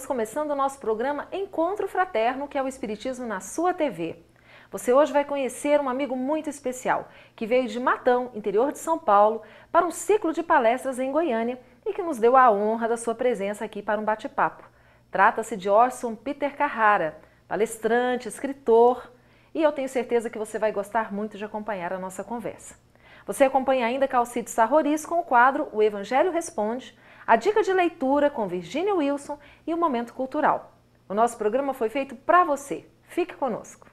estamos começando o nosso programa Encontro Fraterno, que é o Espiritismo na sua TV. Você hoje vai conhecer um amigo muito especial, que veio de Matão, interior de São Paulo, para um ciclo de palestras em Goiânia e que nos deu a honra da sua presença aqui para um bate-papo. Trata-se de Orson Peter Carrara, palestrante, escritor, e eu tenho certeza que você vai gostar muito de acompanhar a nossa conversa. Você acompanha ainda Calcide Sarroris com o quadro O Evangelho Responde, a dica de leitura com Virginia Wilson e o Momento Cultural. O nosso programa foi feito para você. Fique conosco.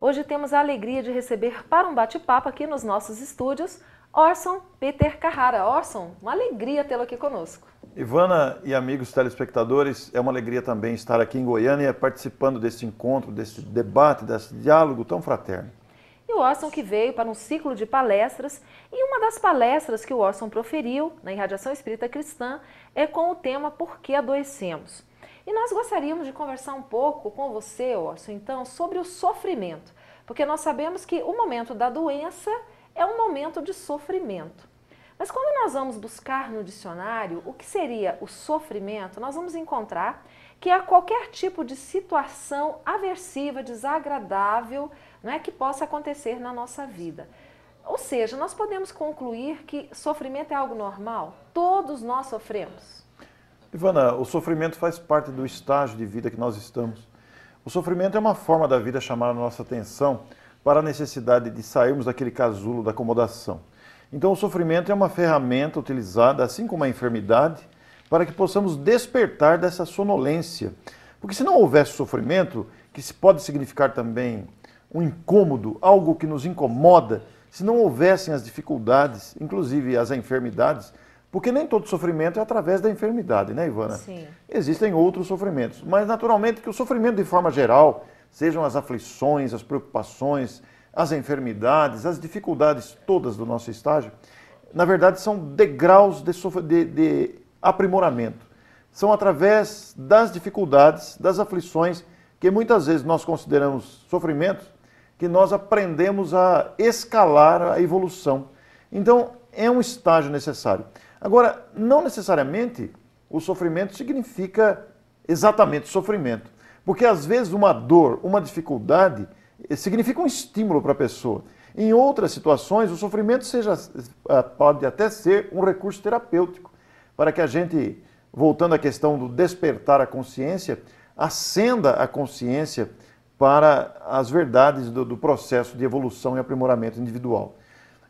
Hoje temos a alegria de receber para um bate-papo aqui nos nossos estúdios Orson Peter Carrara. Orson, uma alegria tê-lo aqui conosco. Ivana e amigos telespectadores, é uma alegria também estar aqui em Goiânia participando desse encontro, desse debate, desse diálogo tão fraterno. E o Orson que veio para um ciclo de palestras, e uma das palestras que o Orson proferiu na Irradiação Espírita Cristã é com o tema Por que Adoecemos? E nós gostaríamos de conversar um pouco com você, Orson, então, sobre o sofrimento, porque nós sabemos que o momento da doença é um momento de sofrimento. Mas quando nós vamos buscar no dicionário o que seria o sofrimento, nós vamos encontrar que é qualquer tipo de situação aversiva, desagradável, não é, que possa acontecer na nossa vida. Ou seja, nós podemos concluir que sofrimento é algo normal? Todos nós sofremos. Ivana, o sofrimento faz parte do estágio de vida que nós estamos. O sofrimento é uma forma da vida chamar a nossa atenção para a necessidade de sairmos daquele casulo da acomodação. Então o sofrimento é uma ferramenta utilizada, assim como a enfermidade, para que possamos despertar dessa sonolência. Porque se não houvesse sofrimento, que pode significar também um incômodo, algo que nos incomoda, se não houvessem as dificuldades, inclusive as enfermidades, porque nem todo sofrimento é através da enfermidade, né, Ivana? Sim. Existem outros sofrimentos, mas naturalmente que o sofrimento de forma geral, sejam as aflições, as preocupações, as enfermidades, as dificuldades todas do nosso estágio, na verdade são degraus de aprimoramento. São através das dificuldades, das aflições, que muitas vezes nós consideramos sofrimentos, que nós aprendemos a escalar a evolução. Então, é um estágio necessário. Agora, não necessariamente o sofrimento significa exatamente sofrimento, porque às vezes uma dor, uma dificuldade, significa um estímulo para a pessoa. Em outras situações, o sofrimento pode até ser um recurso terapêutico, para que a gente, voltando à questão do despertar a consciência, acenda a consciência para as verdades do processo de evolução e aprimoramento individual.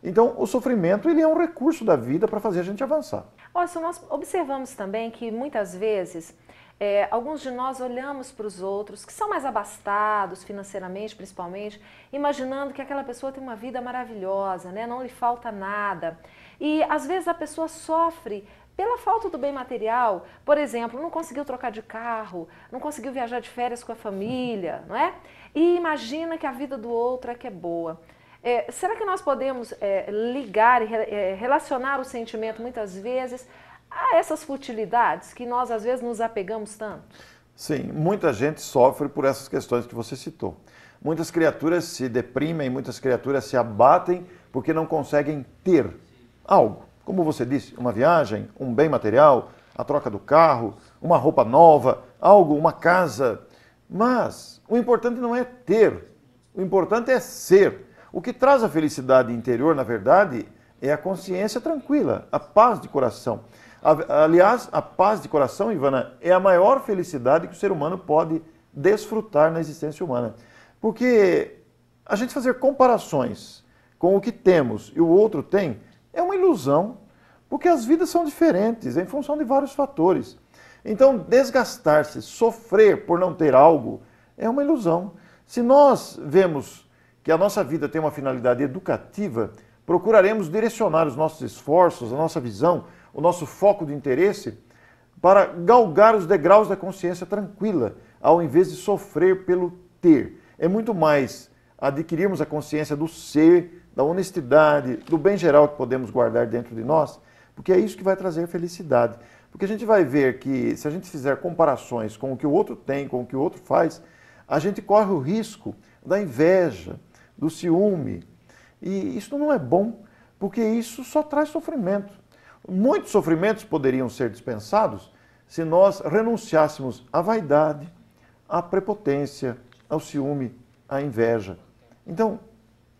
Então, o sofrimento ele é um recurso da vida para fazer a gente avançar. Orson, nós observamos também que muitas vezes alguns de nós olhamos para os outros que são mais abastados financeiramente, principalmente, imaginando que aquela pessoa tem uma vida maravilhosa, né? Não lhe falta nada. E às vezes a pessoa sofre pela falta do bem material. Por exemplo, não conseguiu trocar de carro, não conseguiu viajar de férias com a família, não é? E imagina que a vida do outro é que é boa. Será que nós podemos ligar e relacionar o sentimento muitas vezes a essas futilidades que nós às vezes nos apegamos tanto? Sim, muita gente sofre por essas questões que você citou. Muitas criaturas se deprimem, muitas criaturas se abatem porque não conseguem ter algo. Como você disse, uma viagem, um bem material, a troca do carro, uma roupa nova, algo, uma casa. Mas o importante não é ter, o importante é ser. O que traz a felicidade interior, na verdade, é a consciência tranquila, a paz de coração. Aliás, a paz de coração, Ivana, é a maior felicidade que o ser humano pode desfrutar na existência humana. Porque a gente fazer comparações com o que temos e o outro tem é uma ilusão, porque as vidas são diferentes em função de vários fatores. Então, desgastar-se, sofrer por não ter algo, é uma ilusão. Se nós vemos que a nossa vida tem uma finalidade educativa, procuraremos direcionar os nossos esforços, a nossa visão, o nosso foco de interesse para galgar os degraus da consciência tranquila, ao invés de sofrer pelo ter. É muito mais adquirirmos a consciência do ser, da honestidade, do bem geral que podemos guardar dentro de nós, porque é isso que vai trazer felicidade. Porque a gente vai ver que se a gente fizer comparações com o que o outro tem, com o que o outro faz, a gente corre o risco da inveja, do ciúme. E isso não é bom, porque isso só traz sofrimento. Muitos sofrimentos poderiam ser dispensados se nós renunciássemos à vaidade, à prepotência, ao ciúme, à inveja. Então,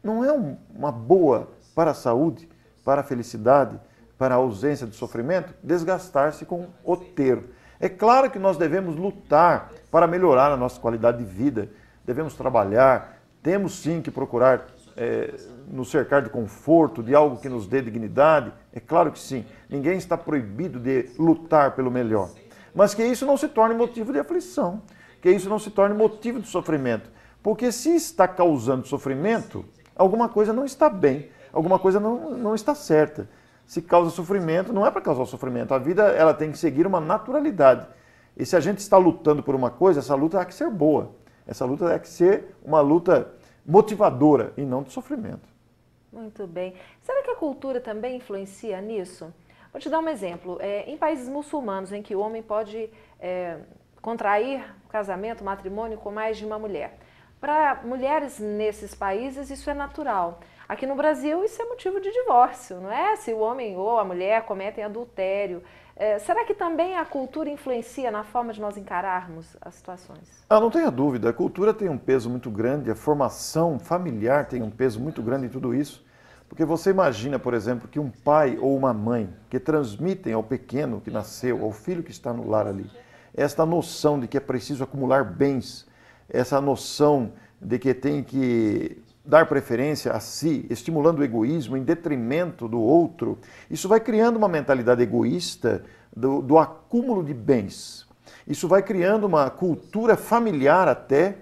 não é uma boa para a saúde, para a felicidade, para a ausência de sofrimento, desgastar-se com o ter. É claro que nós devemos lutar para melhorar a nossa qualidade de vida, devemos trabalhar, temos sim que procurar nos cercar de conforto, de algo que nos dê dignidade, é claro que sim. Ninguém está proibido de lutar pelo melhor. Mas que isso não se torne motivo de aflição, que isso não se torne motivo de sofrimento. Porque se está causando sofrimento, alguma coisa não está bem, alguma coisa não está certa. Se causa sofrimento, não é para causar sofrimento. A vida ela tem que seguir uma naturalidade. E se a gente está lutando por uma coisa, essa luta tem que ser boa. Essa luta tem que ser uma luta motivadora e não de sofrimento. Muito bem. Será que a cultura também influencia nisso? Vou te dar um exemplo. Em países muçulmanos, em que o homem pode contrair casamento, matrimônio com mais de uma mulher. Para mulheres nesses países, isso é natural. Aqui no Brasil, isso é motivo de divórcio, não é? Se o homem ou a mulher cometem adultério. Será que também a cultura influencia na forma de nós encararmos as situações? Não tenha dúvida. A cultura tem um peso muito grande, a formação familiar tem um peso muito grande em tudo isso. Porque você imagina, por exemplo, que um pai ou uma mãe que transmitem ao pequeno que nasceu, ao filho que está no lar ali, esta noção de que é preciso acumular bens, essa noção de que tem que dar preferência a si, estimulando o egoísmo em detrimento do outro, isso vai criando uma mentalidade egoísta do acúmulo de bens. Isso vai criando uma cultura familiar até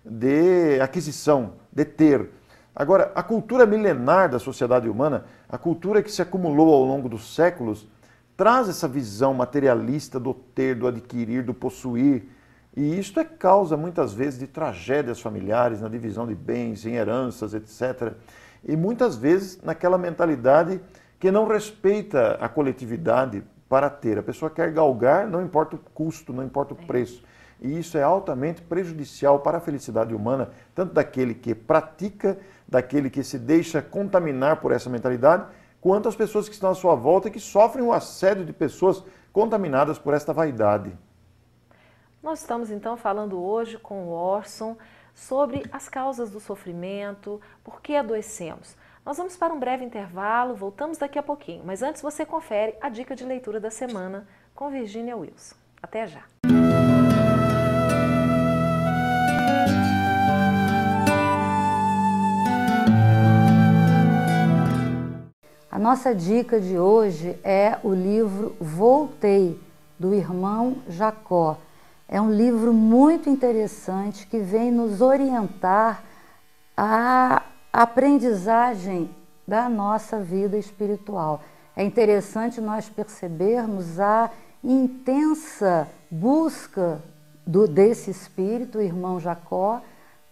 de aquisição, de ter. Agora, a cultura milenar da sociedade humana, a cultura que se acumulou ao longo dos séculos, traz essa visão materialista do ter, do adquirir, do possuir. E isto é causa, muitas vezes, de tragédias familiares, na divisão de bens, em heranças, etc. E muitas vezes naquela mentalidade que não respeita a coletividade para ter. A pessoa quer galgar, não importa o custo, não importa o preço. E isso é altamente prejudicial para a felicidade humana, tanto daquele que pratica, daquele que se deixa contaminar por essa mentalidade, quanto as pessoas que estão à sua volta e que sofrem o assédio de pessoas contaminadas por esta vaidade. Nós estamos então falando hoje com o Orson sobre as causas do sofrimento, por que adoecemos. Nós vamos para um breve intervalo, voltamos daqui a pouquinho, mas antes você confere a dica de leitura da semana com Virginia Wilson. Até já! A nossa dica de hoje é o livro Voltei, do irmão Jacó. É um livro muito interessante que vem nos orientar à aprendizagem da nossa vida espiritual. É interessante nós percebermos a intensa busca desse espírito, o irmão Jacó,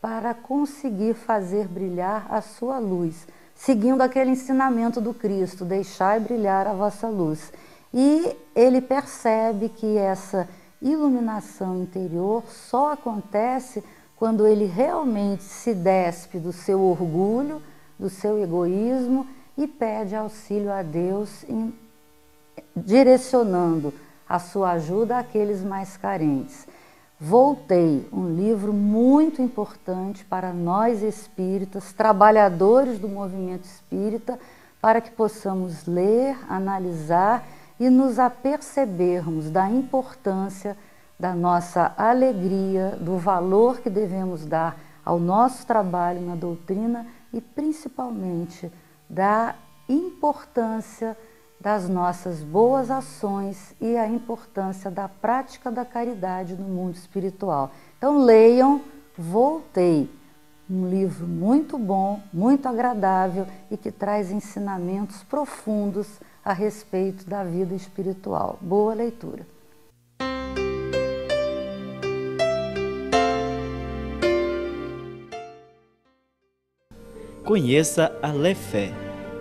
para conseguir fazer brilhar a sua luz, seguindo aquele ensinamento do Cristo, deixai brilhar a vossa luz. E ele percebe que essa iluminação interior só acontece quando ele realmente se despe do seu orgulho, do seu egoísmo e pede auxílio a Deus, direcionando a sua ajuda àqueles mais carentes. Voltei, um livro muito importante para nós espíritas, trabalhadores do movimento espírita, para que possamos ler, analisar e nos apercebermos da importância da nossa alegria, do valor que devemos dar ao nosso trabalho na doutrina e principalmente da importância das nossas boas ações e a importância da prática da caridade no mundo espiritual. Então leiam Voltei, um livro muito bom, muito agradável e que traz ensinamentos profundos a respeito da vida espiritual. Boa leitura. Conheça a Lefé,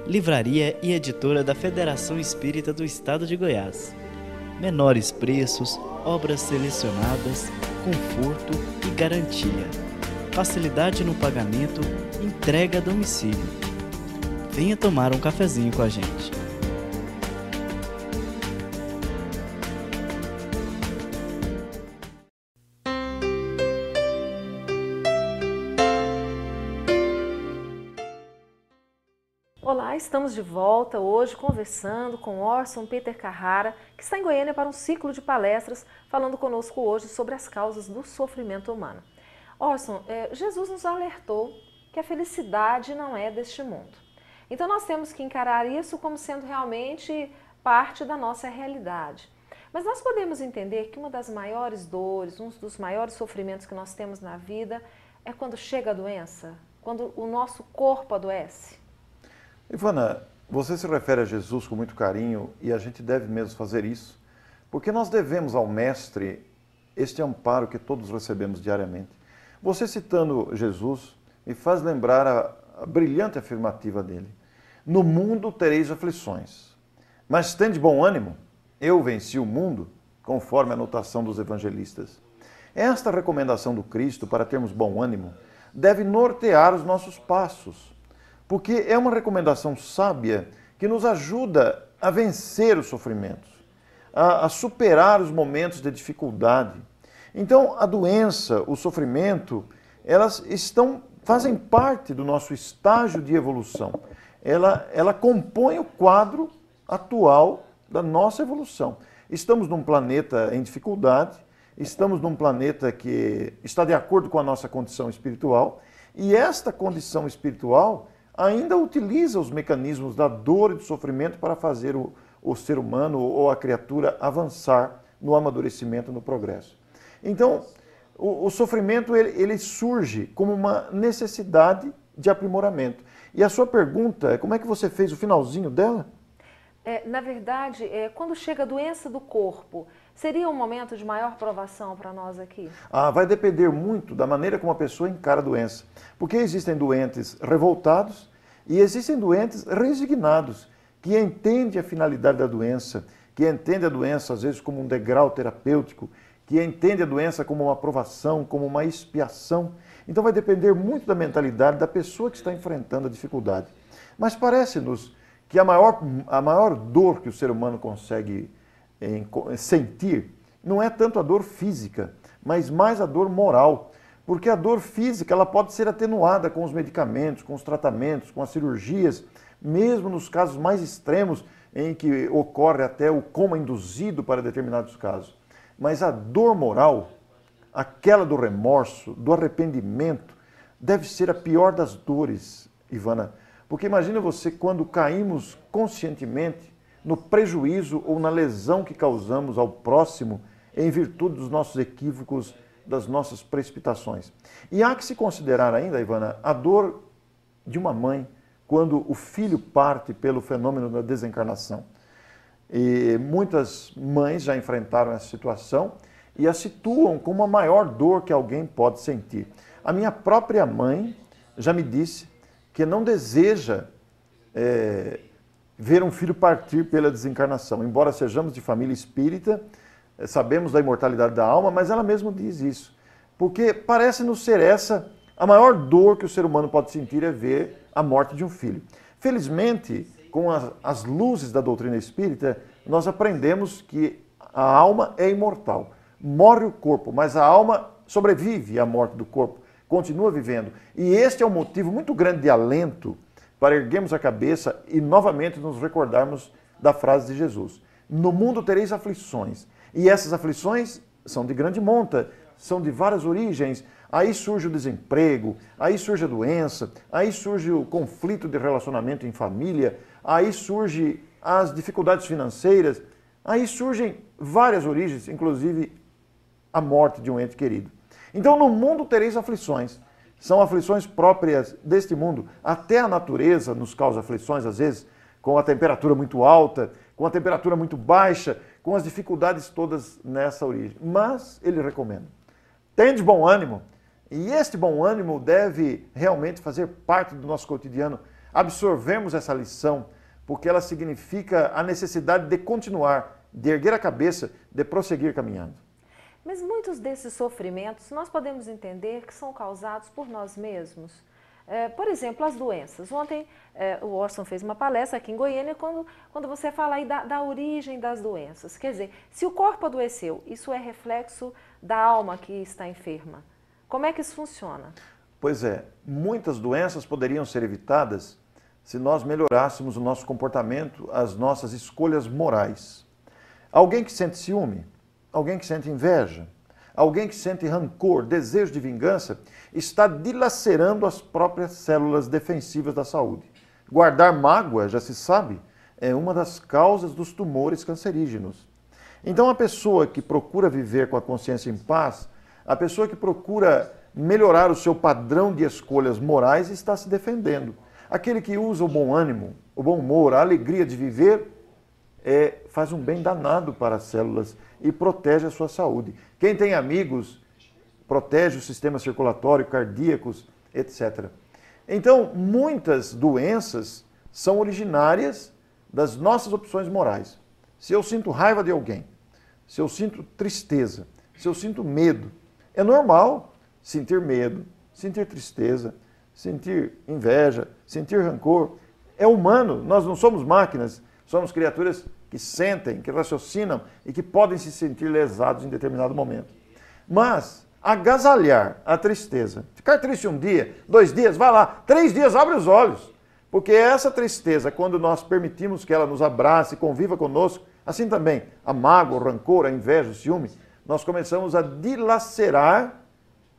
livraria e editora da Federação Espírita do Estado de Goiás. Menores preços, obras selecionadas, conforto e garantia. Facilidade no pagamento, entrega a domicílio. Venha tomar um cafezinho com a gente. Olá, estamos de volta hoje conversando com Orson Peter Carrara, que está em Goiânia para um ciclo de palestras, falando conosco hoje sobre as causas do sofrimento humano. Orson, Jesus nos alertou que a felicidade não é deste mundo. Então nós temos que encarar isso como sendo realmente parte da nossa realidade. Mas nós podemos entender que uma das maiores dores, um dos maiores sofrimentos que nós temos na vida é quando chega a doença, quando o nosso corpo adoece. Ivana, você se refere a Jesus com muito carinho e a gente deve mesmo fazer isso, porque nós devemos ao Mestre este amparo que todos recebemos diariamente. Você citando Jesus me faz lembrar a brilhante afirmativa dele. No mundo tereis aflições, mas tende bom ânimo, eu venci o mundo, conforme a anotação dos evangelistas. Esta recomendação do Cristo para termos bom ânimo deve nortear os nossos passos, porque é uma recomendação sábia que nos ajuda a vencer os sofrimentos, a superar os momentos de dificuldade. Então, a doença, o sofrimento, elas fazem parte do nosso estágio de evolução. Ela compõe o quadro atual da nossa evolução. Estamos num planeta em dificuldade, estamos num planeta que está de acordo com a nossa condição espiritual, e esta condição espiritual ainda utiliza os mecanismos da dor e do sofrimento para fazer o ser humano ou a criatura avançar no amadurecimento, no progresso. Então, o sofrimento ele surge como uma necessidade de aprimoramento. E a sua pergunta, como é que você fez o finalzinho dela? Na verdade, quando chega a doença do corpo, seria um momento de maior provação para nós aqui? Vai depender muito da maneira como a pessoa encara a doença. Porque existem doentes revoltados e existem doentes resignados, que entendem a finalidade da doença, que entendem a doença às vezes como um degrau terapêutico, que entendem a doença como uma provação, como uma expiação. Então vai depender muito da mentalidade da pessoa que está enfrentando a dificuldade. Mas parece-nos que a maior dor que o ser humano consegue sentir não é tanto a dor física, mas mais a dor moral. Porque a dor física ela pode ser atenuada com os medicamentos, com os tratamentos, com as cirurgias, mesmo nos casos mais extremos em que ocorre até o coma induzido para determinados casos. Mas a dor moral, aquela do remorso, do arrependimento, deve ser a pior das dores, Ivana. Porque imagina você quando caímos conscientemente no prejuízo ou na lesão que causamos ao próximo em virtude dos nossos equívocos, das nossas precipitações. E há que se considerar ainda, Ivana, a dor de uma mãe quando o filho parte pelo fenômeno da desencarnação. E muitas mães já enfrentaram essa situação e a situam como a maior dor que alguém pode sentir. A minha própria mãe já me disse que não deseja ver um filho partir pela desencarnação. Embora sejamos de família espírita, sabemos da imortalidade da alma, mas ela mesma diz isso. Porque parece-nos ser essa a maior dor que o ser humano pode sentir é ver a morte de um filho. Felizmente, com as luzes da doutrina espírita, nós aprendemos que a alma é imortal. Morre o corpo, mas a alma sobrevive à morte do corpo, continua vivendo. E este é um motivo muito grande de alento para erguermos a cabeça e novamente nos recordarmos da frase de Jesus. No mundo tereis aflições. E essas aflições são de grande monta, são de várias origens. Aí surge o desemprego, aí surge a doença, aí surge o conflito de relacionamento em família, aí surge as dificuldades financeiras, aí surgem várias origens, inclusive a morte de um ente querido. Então no mundo tereis aflições. São aflições próprias deste mundo. Até a natureza nos causa aflições, às vezes, com a temperatura muito alta, com a temperatura muito baixa, com as dificuldades todas nessa origem. Mas ele recomenda. Tende bom ânimo. E este bom ânimo deve realmente fazer parte do nosso cotidiano. Absorvemos essa lição, porque ela significa a necessidade de continuar, de erguer a cabeça, de prosseguir caminhando. Mas muitos desses sofrimentos nós podemos entender que são causados por nós mesmos. Por exemplo, as doenças. Ontem o Orson fez uma palestra aqui em Goiânia quando você fala aí da origem das doenças. Quer dizer, se o corpo adoeceu, isso é reflexo da alma que está enferma. Como é que isso funciona? Pois é, muitas doenças poderiam ser evitadas se nós melhorássemos o nosso comportamento, as nossas escolhas morais. Alguém que sente ciúme, alguém que sente inveja, alguém que sente rancor, desejo de vingança, está dilacerando as próprias células defensivas da saúde. Guardar mágoa, já se sabe, é uma das causas dos tumores cancerígenos. Então a pessoa que procura viver com a consciência em paz, a pessoa que procura melhorar o seu padrão de escolhas morais está se defendendo. Aquele que usa o bom ânimo, o bom humor, a alegria de viver, faz um bem danado para as células e protege a sua saúde. Quem tem amigos, protege o sistema circulatório, cardíacos, etc. Então, muitas doenças são originárias das nossas opções morais. Se eu sinto raiva de alguém, se eu sinto tristeza, se eu sinto medo, é normal sentir medo, sentir tristeza, sentir inveja, sentir rancor. É humano, nós não somos máquinas, somos criaturas que sentem, que raciocinam e que podem se sentir lesados em determinado momento. Mas agasalhar a tristeza, ficar triste um dia, 2 dias, vai lá, 3 dias, abre os olhos. Porque essa tristeza, quando nós permitimos que ela nos abrace, conviva conosco, assim também a mágoa, o rancor, a inveja, o ciúme, nós começamos a dilacerar,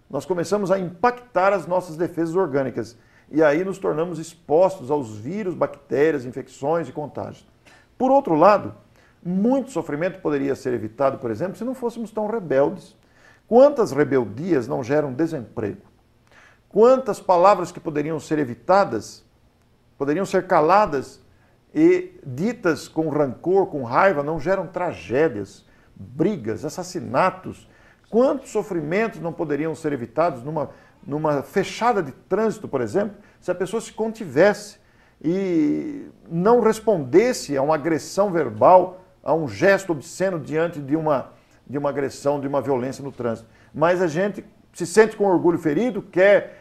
nós começamos a impactar as nossas defesas orgânicas. E aí nos tornamos expostos aos vírus, bactérias, infecções e contágios. Por outro lado, muito sofrimento poderia ser evitado, por exemplo, se não fôssemos tão rebeldes. Quantas rebeldias não geram desemprego? Quantas palavras que poderiam ser evitadas, poderiam ser caladas e ditas com rancor, com raiva, não geram tragédias, brigas, assassinatos? Quantos sofrimentos não poderiam ser evitados numa fechada de trânsito, por exemplo, se a pessoa se contivesse e não respondesse a uma agressão verbal, a um gesto obsceno diante de uma agressão, de uma violência no trânsito. Mas a gente se sente com orgulho ferido, quer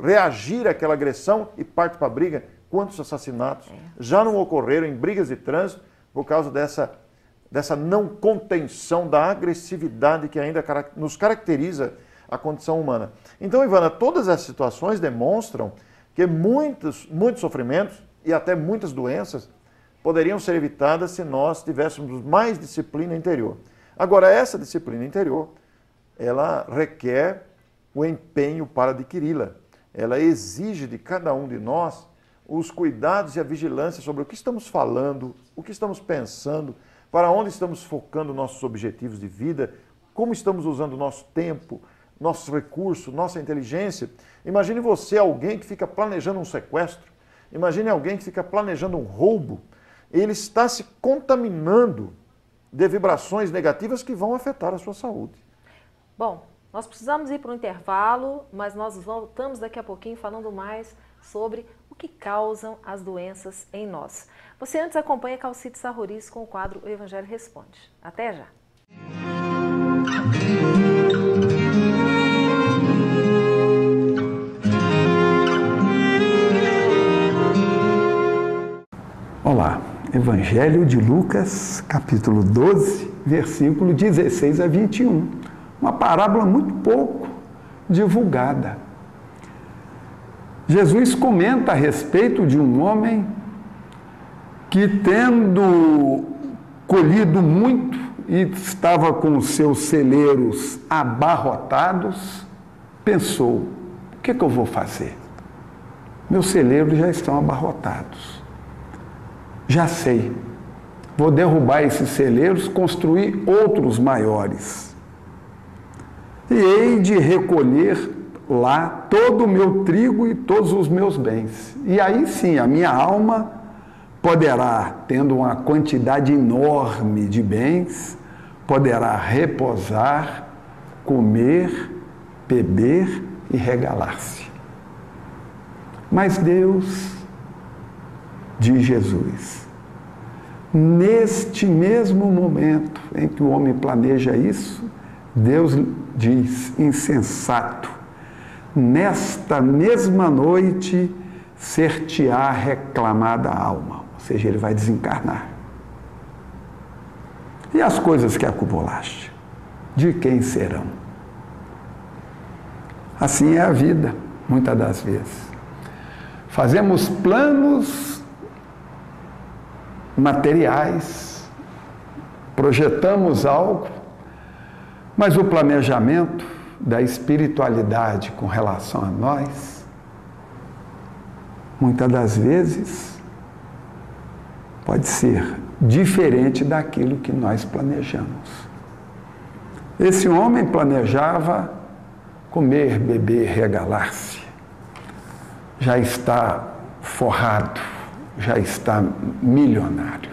reagir àquela agressão e parte para a briga. Quantos assassinatos já não ocorreram em brigas de trânsito por causa dessa não contenção da agressividade que ainda nos caracteriza a condição humana. Então, Ivana, todas essas situações demonstram que muitos sofrimentos e até muitas doenças poderiam ser evitadas se nós tivéssemos mais disciplina interior. Agora, essa disciplina interior, ela requer o empenho para adquiri-la. Ela exige de cada um de nós os cuidados e a vigilância sobre o que estamos falando, o que estamos pensando, para onde estamos focando nossos objetivos de vida, como estamos usando o nosso tempo, nossos recursos, nossa inteligência. Imagine você, alguém que fica planejando um sequestro, imagine alguém que fica planejando um roubo, ele está se contaminando de vibrações negativas que vão afetar a sua saúde. Bom, nós precisamos ir para um intervalo, mas nós voltamos daqui a pouquinho falando mais sobre o que causam as doenças em nós. Você antes acompanha Calcite Sarroris com o quadro O Evangelho Responde. Até já! Olá, Evangelho de Lucas, capítulo 12, versículo 16 a 21. Uma parábola muito pouco divulgada. Jesus comenta a respeito de um homem que, tendo colhido muito e estava com os seus celeiros abarrotados, pensou: o que eu vou fazer? Meus celeiros já estão abarrotados. Já sei, vou derrubar esses celeiros, construir outros maiores. E hei de recolher lá todo o meu trigo e todos os meus bens. E aí sim, a minha alma poderá, tendo uma quantidade enorme de bens, poderá repousar, comer, beber e regalar-se. Mas Deus, diz Jesus, neste mesmo momento em que o homem planeja isso, Deus diz: insensato, nesta mesma noite ser-te-á reclamada a alma. Ou seja, ele vai desencarnar. E as coisas que acumulaste, de quem serão? Assim é a vida, muitas das vezes. Fazemos planos materiais, projetamos algo, mas o planejamento da espiritualidade com relação a nós, muitas das vezes, pode ser diferente daquilo que nós planejamos. Esse homem planejava comer, beber, regalar-se. Já está forrado, já está milionário.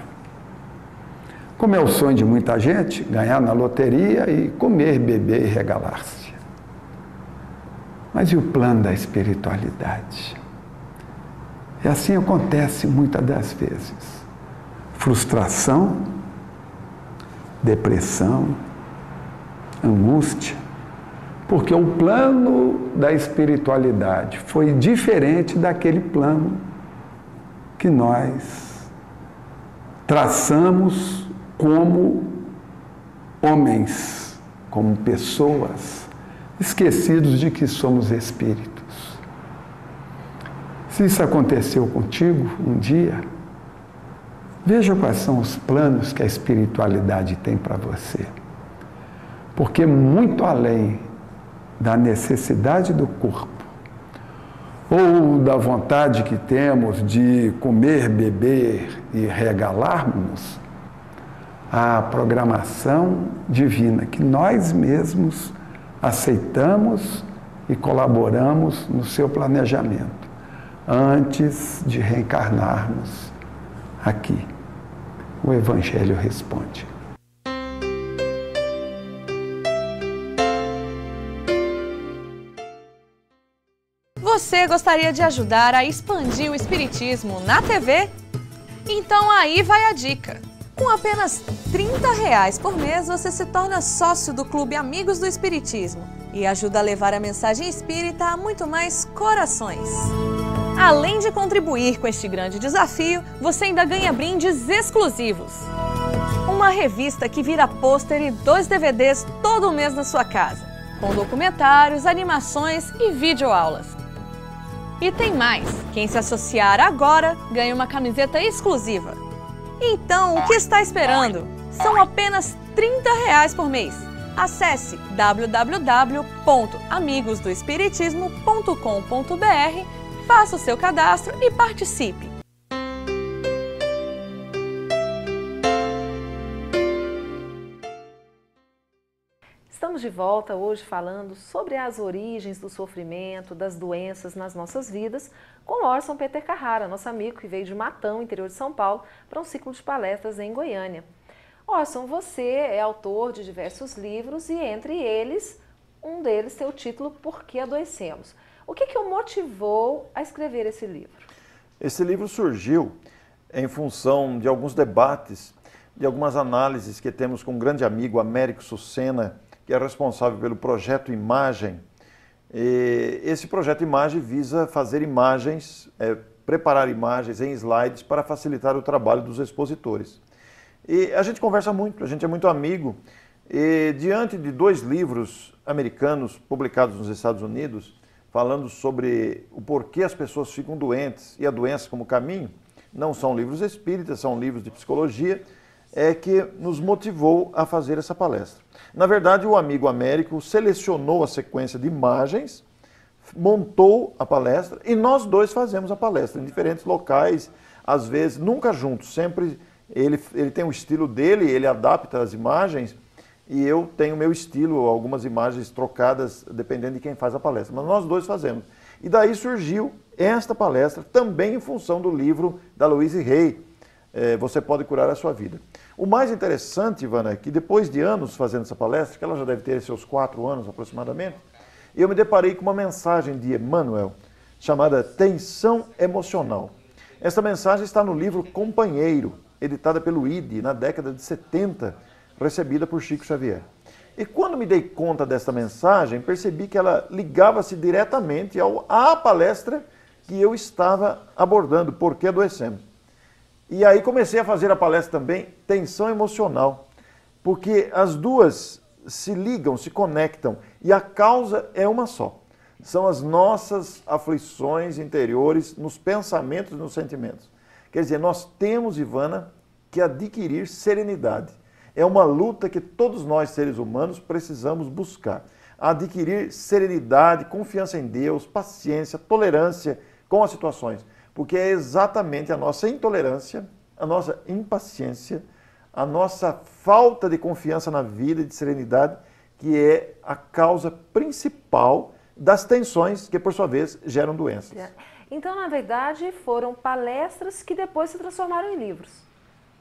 Como é o sonho de muita gente, ganhar na loteria e comer, beber e regalar-se. Mas e o plano da espiritualidade? E assim acontece muitas das vezes. Frustração, depressão, angústia, porque o plano da espiritualidade foi diferente daquele plano que nós traçamos como homens, como pessoas, esquecidos de que somos espíritos. Se isso aconteceu contigo um dia, veja quais são os planos que a espiritualidade tem para você. Porque muito além da necessidade do corpo, ou da vontade que temos de comer, beber e regalarmos, a programação divina que nós mesmos aceitamos e colaboramos no seu planejamento, antes de reencarnarmos aqui. O Evangelho responde. Você gostaria de ajudar a expandir o Espiritismo na TV? Então aí vai a dica. Com apenas R$30 por mês, você se torna sócio do Clube Amigos do Espiritismo e ajuda a levar a mensagem espírita a muito mais corações. Além de contribuir com este grande desafio, você ainda ganha brindes exclusivos. Uma revista que vira pôster e 2 DVDs todo mês na sua casa, com documentários, animações e videoaulas. E tem mais, quem se associar agora ganha uma camiseta exclusiva. Então, o que está esperando? São apenas R$30 por mês. Acesse www.amigosdoespiritismo.com.br, faça o seu cadastro e participe. Estamos de volta hoje falando sobre as origens do sofrimento, das doenças nas nossas vidas, com Orson Peter Carrara, nosso amigo que veio de Matão, interior de São Paulo, para um ciclo de palestras em Goiânia. Orson, você é autor de diversos livros e entre eles, um deles tem o título Por que Adoecemos? O que o motivou a escrever esse livro? Esse livro surgiu em função de alguns debates, de algumas análises que temos com um grande amigo, Américo Sucena, que é responsável pelo projeto Imagem. E esse projeto Imagem visa fazer imagens, preparar imagens em slides para facilitar o trabalho dos expositores. E a gente conversa muito, a gente é muito amigo, e diante de 2 livros americanos publicados nos Estados Unidos, falando sobre o porquê as pessoas ficam doentes e a doença como caminho, não são livros espíritas, são livros de psicologia, é que nos motivou a fazer essa palestra. Na verdade, o amigo Américo selecionou a sequência de imagens, montou a palestra e nós 2 fazemos a palestra em diferentes locais, às vezes nunca juntos, sempre ele tem o estilo dele, ele adapta as imagens e eu tenho o meu estilo, algumas imagens trocadas dependendo de quem faz a palestra, mas nós 2 fazemos. E daí surgiu esta palestra também em função do livro da Louise Hay, Você Pode Curar a Sua Vida. O mais interessante, Ivana, é que depois de anos fazendo essa palestra, que ela já deve ter seus 4 anos aproximadamente, eu me deparei com uma mensagem de Emmanuel, chamada Tensão Emocional. Essa mensagem está no livro Companheiro, editada pelo ID, na década de 70, recebida por Chico Xavier. E quando me dei conta desta mensagem, percebi que ela ligava-se diretamente à palestra que eu estava abordando, Por que Adoecemos. E aí comecei a fazer a palestra também, Tensão Emocional, porque as duas se ligam, se conectam, e a causa é uma só. São as nossas aflições interiores nos pensamentos e nos sentimentos. Quer dizer, nós temos, Ivana, que adquirir serenidade. É uma luta que todos nós, seres humanos, precisamos buscar. Adquirir serenidade, confiança em Deus, paciência, tolerância com as situações. Porque é exatamente a nossa intolerância, a nossa impaciência, a nossa falta de confiança na vida e de serenidade que é a causa principal das tensões que, por sua vez, geram doenças. Então, na verdade, foram palestras que depois se transformaram em livros.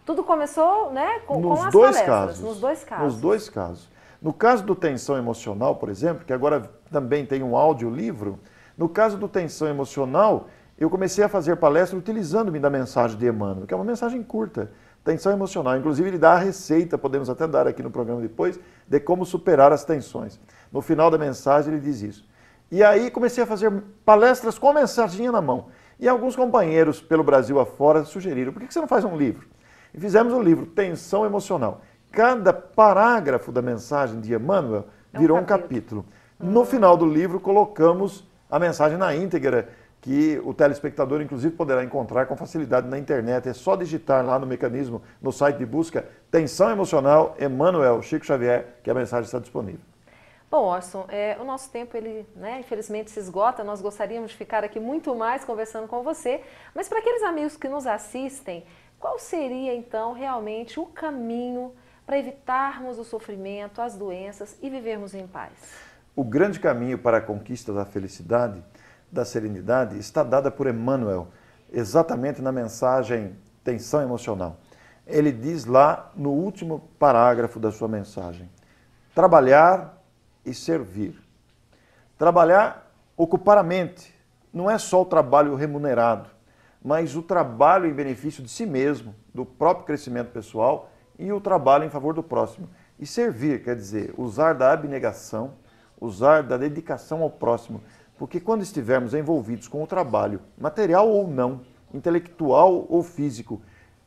Tudo começou, né, com as palestras. Nos dois casos. Nos dois casos. No caso do Tensão Emocional, por exemplo, que agora também tem um audiolivro, no caso do Tensão Emocional, eu comecei a fazer palestra utilizando-me da mensagem de Emmanuel, que é uma mensagem curta, tensão emocional. Inclusive, ele dá a receita, podemos até dar aqui no programa depois, de como superar as tensões. No final da mensagem, ele diz isso. E aí comecei a fazer palestras com a mensaginha na mão. E alguns companheiros pelo Brasil afora sugeriram, por que você não faz um livro? E fizemos um livro, Tensão Emocional. Cada parágrafo da mensagem de Emmanuel virou um capítulo. No final do livro, colocamos a mensagem na íntegra, que o telespectador, inclusive, poderá encontrar com facilidade na internet. É só digitar lá no mecanismo, no site de busca, Tensão Emocional, Emmanuel Chico Xavier, que a mensagem está disponível. Bom, Orson, o nosso tempo, ele, infelizmente, se esgota. Nós gostaríamos de ficar aqui muito mais conversando com você. Mas para aqueles amigos que nos assistem, qual seria, então, realmente o caminho para evitarmos o sofrimento, as doenças e vivermos em paz? O grande caminho para a conquista da felicidade, da serenidade, está dada por Emmanuel, exatamente na mensagem Tensão Emocional. Ele diz lá no último parágrafo da sua mensagem, trabalhar e servir. Trabalhar, ocupar a mente, não é só o trabalho remunerado, mas o trabalho em benefício de si mesmo, do próprio crescimento pessoal e o trabalho em favor do próximo. E servir, quer dizer, usar da abnegação, usar da dedicação ao próximo, porque quando estivermos envolvidos com o trabalho, material ou não, intelectual ou físico,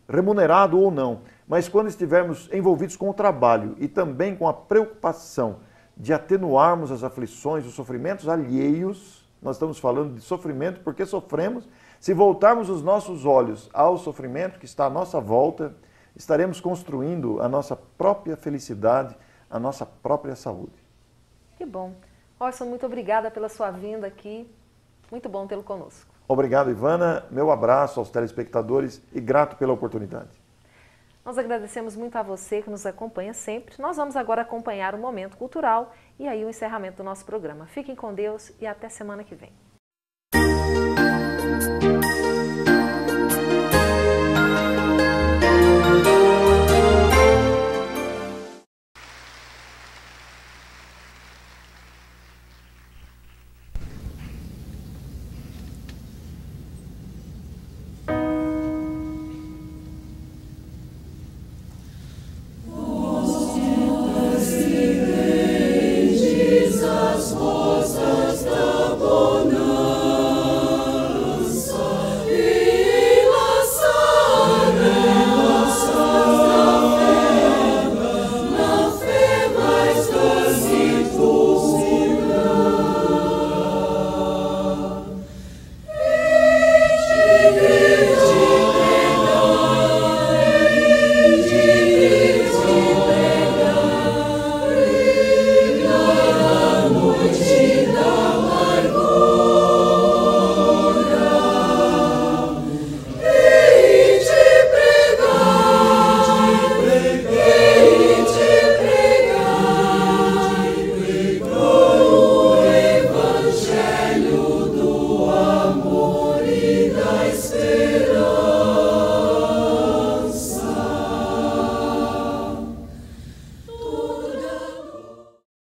remunerado ou não, mas quando estivermos envolvidos com o trabalho e também com a preocupação de atenuarmos as aflições, os sofrimentos alheios, nós estamos falando de sofrimento porque sofremos, se voltarmos os nossos olhos ao sofrimento que está à nossa volta, estaremos construindo a nossa própria felicidade, a nossa própria saúde. Que bom. Orson, muito obrigada pela sua vinda aqui. Muito bom tê-lo conosco. Obrigado, Ivana. Meu abraço aos telespectadores e grato pela oportunidade. Nós agradecemos muito a você que nos acompanha sempre. Nós vamos agora acompanhar o Momento Cultural e aí o encerramento do nosso programa. Fiquem com Deus e até semana que vem.